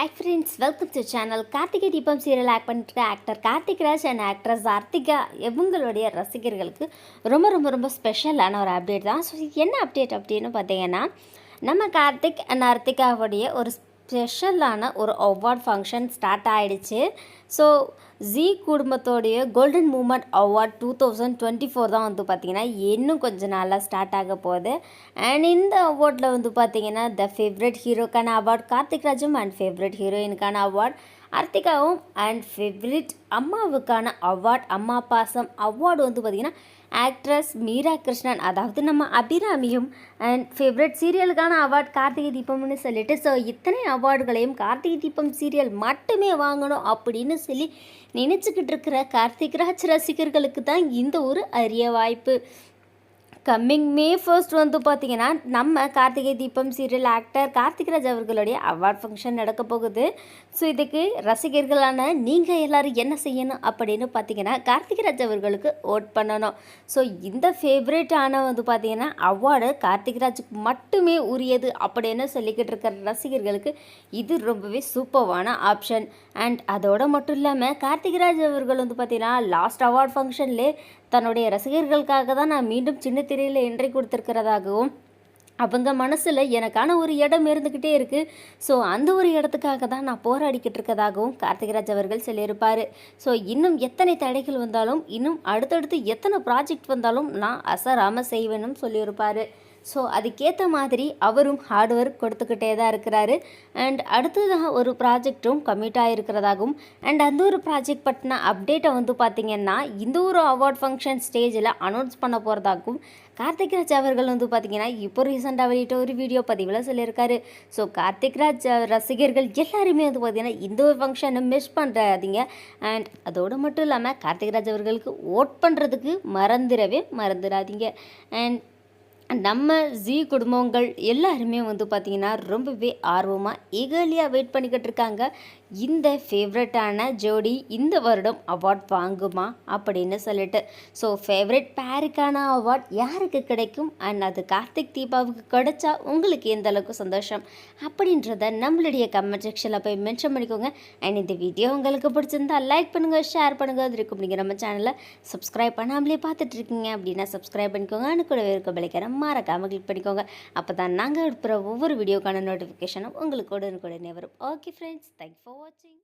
Hi friends, welcome to channel. Karthigai Deepam serial act பண்ணிட்டு actor Karthik Raj and actress Aarthika இவங்களுடைய ரசிகர்களுக்கு ரொம்ப ரொம்ப ரொம்ப ஸ்பெஷலான ஒரு அப்டேட் தான். ஸோ என்ன அப்டேட் அப்படின்னு பார்த்தீங்கன்னா, நம்ம கார்த்திக் அண்ட் ஆர்த்திகாவுடைய ஒரு ஸ்பெஷலான ஒரு அவார்ட் ஃபங்க்ஷன் ஸ்டார்ட் ஆகிடுச்சு. ஸோ ஜீ குடும்பத்தோடைய கோல்டன் மூமெண்ட் அவார்ட் 2024 தான் வந்து பார்த்திங்கன்னா இன்னும் கொஞ்சம் நாளாக ஸ்டார்ட் ஆக போகுது. அண்ட் இந்த அவார்டில் வந்து பார்த்திங்கன்னா த ஃபேவரட் ஹீரோக்கான அவார்ட் கார்த்திக் ராஜும் அண்ட் ஃபேவரட் ஹீரோயினுக்கான அவார்ட் ஆர்த்திகாவும் அண்ட் ஃபேவரட் அம்மாவுக்கான அவார்ட் அம்மா பாசம் அவார்டு வந்து பார்த்திங்கன்னா ஆக்ட்ரஸ் மீரா கிருஷ்ணன், அதாவது நம்ம அபிராமியும் அண்ட் ஃபேவரட் சீரியலுக்கான அவார்ட் கார்த்திகை தீபம்னு சொல்லிட்டு, ஸோ இத்தனை அவார்டுகளையும் கார்த்திகை தீபம் சீரியல் மட்டுமே வாங்கணும் அப்படின்னு சொல்லி நினச்சிக்கிட்டு இருக்கிற கார்த்திக் ராஜ் ரசிகர்களுக்கு தான் இந்த ஒரு அரிய வாய்ப்பு. கம்மிங் May 1 வந்து பார்த்திங்கன்னா நம்ம கார்த்திகை தீபம் சீரியல் ஆக்டர் கார்த்திக் ராஜ் அவர்களுடைய அவார்ட் ஃபங்க்ஷன் நடக்க போகுது. ஸோ இதுக்கு ரசிகர்களான நீங்கள் எல்லோரும் என்ன செய்யணும் அப்படின்னு பார்த்தீங்கன்னா கார்த்திக் ராஜ் அவர்களுக்கு ஓட் பண்ணணும். ஸோ இந்த ஃபேவரட்டான வந்து பார்த்திங்கன்னா அவார்டு கார்த்திக் ராஜுக்கு மட்டுமே உரியது அப்படின்னு சொல்லிக்கிட்டு இருக்கிற ரசிகர்களுக்கு இது ரொம்பவே சூப்பர்வான ஆப்ஷன். அண்ட் அதோடு மட்டும் இல்லாமல் கார்த்திக் ராஜ் அவர்கள் வந்து பார்த்திங்கன்னா லாஸ்ட் அவார்ட் ஃபங்க்ஷன்லே தன்னுடைய ரசிகர்களுக்காக தான் நான் மீண்டும் சின்ன திரையில் என்ட்ரி கொடுத்துருக்கிறதாகவும் அவங்க மனசில் எனக்கான ஒரு இடம் இருந்துக்கிட்டே இருக்குது, ஸோ அந்த ஒரு இடத்துக்காக தான் நான் போராடிக்கிட்டு இருக்கதாகவும் கார்த்திக்ராஜ் அவர்கள் சொல்லியிருப்பார். ஸோ இன்னும் எத்தனை தடைகள் வந்தாலும் இன்னும் அடுத்தடுத்து எத்தனை ப்ராஜெக்ட் வந்தாலும் நான் அசராமல் செய்வேன்னு சொல்லியிருப்பார். ஸோ அதுக்கேற்ற மாதிரி அவரும் ஹார்ட் ஒர்க் கொடுத்துக்கிட்டே தான் இருக்கிறாரு. அண்ட் அடுத்ததாக ஒரு ப்ராஜெக்டும் கமிட் ஆகிருக்கிறதாகவும் அண்ட் அந்த ஒரு ப்ராஜெக்ட் பற்றின அப்டேட்டை வந்து பார்த்திங்கன்னா இந்த ஒரு அவார்ட் ஃபங்க்ஷன் ஸ்டேஜில் அனௌன்ஸ் பண்ண போகிறதாகவும் கார்த்திக் ராஜ் அவர்கள் வந்து பார்த்திங்கன்னா இப்போ ரீசெண்டாக வெளியிட்ட ஒரு வீடியோ பதிவில் சொல்லியிருக்காரு. ஸோ கார்த்திக் ராஜ் ரசிகர்கள் எல்லாருமே வந்து பார்த்திங்கன்னா இந்த ஒரு ஃபங்க்ஷனை மிஸ் பண்ணுறாதீங்க. அண்ட் அதோடு மட்டும் இல்லாமல் கார்த்திக் ராஜ் அவர்களுக்கு ஓட் பண்ணுறதுக்கு மறந்துடாதீங்க. அண்ட் நம்ம ஜீ குடும்பங்கள் எல்லாருமே வந்து பார்த்திங்கன்னா ரொம்பவே ஆர்வமாக ஈகர்லியாக வெயிட் பண்ணிக்கிட்டு இருக்காங்க. இந்த ஃபேவரட்டான ஜோடி இந்த வருடம் அவார்ட் வாங்குமா அப்படின்னு சொல்லிட்டு. ஸோ ஃபேவரட் பேருக்கான அவார்ட் யாருக்கு கிடைக்கும் அண்ட் அது கார்த்திக் தீபாவுக்கு கிடைச்சா உங்களுக்கு எந்த அளவுக்கு சந்தோஷம் அப்படின்றத நம்மளுடைய கமெண்ட் செக்ஷனில் போய் மென்ஷன் பண்ணிக்கோங்க. அண்ட் இந்த வீடியோ உங்களுக்கு பிடிச்சிருந்தா லைக் பண்ணுங்கள், ஷேர் பண்ணுங்கள். அது இருக்கும் நீங்கள் நம்ம சேனலை சப்ஸ்கிரைப் பண்ணாமலே பார்த்துட்ருக்கீங்க அப்படின்னா சப்ஸ்கிரைப் பண்ணிக்கோங்க. அனு கூடவே இருக்க பலிக்கிறேன் மறக்காமல் கிளிக் பண்ணிக்கோங்க. அப்போ தான் நாங்கள் எடுக்கிற ஒவ்வொரு வீடியோக்கான நோட்டிஃபிகேஷனும் உங்களுக்கு உடனுக்குடனே வரும். Okay friends, thanks for watching.